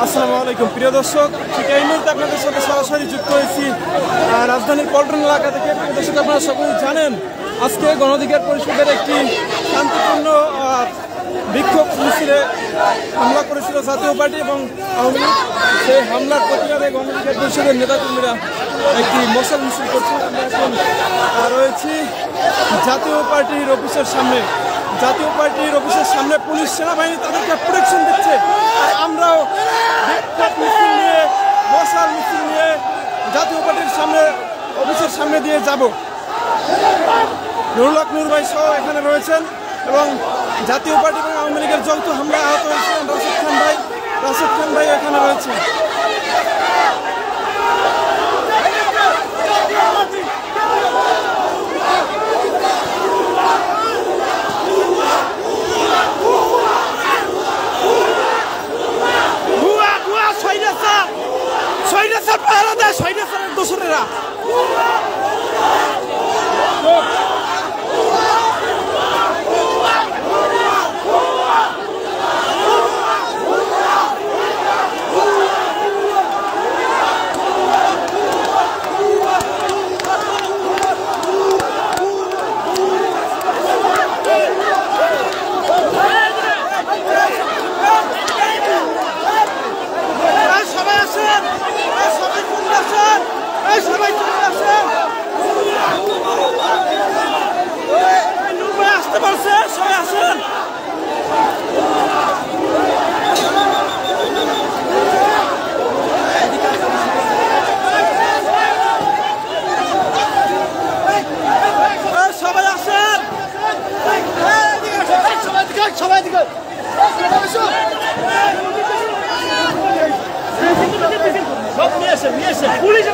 আসসালামু আলাইকুম প্রিয় দর্শক, ঠিক এই মুহূর্তে আপনাদের সাথে সরাসরি যুক্ত হয়েছি রাজধানীর পল্টন এলাকা থেকে। দর্শক, আপনারা সকলেই জানেন আজকে গণ অধিকার পরিষদের একটি শান্তিপূর্ণ বিক্ষোভ মিছিলে হামলা করেছিল জাতীয় পার্টি এবং আওয়ামী লীগ। সেই হামলার প্রতিবাদে গণ অধিকার পরিষদের নেতাকর্মীরা একটি মশাল মিছিল করছে। আমরা এখন রয়েছি জাতীয় পার্টির অফিসের সামনে। জাতীয় পার্টির অফিসের সামনে পুলিশ সেনাবাহিনী তাদেরকে প্রোটেকশন দিচ্ছে। আমরাও বিক্ষোভ মিছিল নিয়ে, মশাল মিছিল নিয়ে জাতীয় পার্টির সামনে, অফিসের সামনে দিয়ে যাব। নুরুল হক নূর ভাই সহ এখানে রয়েছেন এবং জাতীয় পার্টি এবং আওয়ামী লীগের যৌথ হামলায় আহত হয়েছিলেন রাশেদ খান ভাই এখানে রয়েছেন। দোসরেরা পুলিশ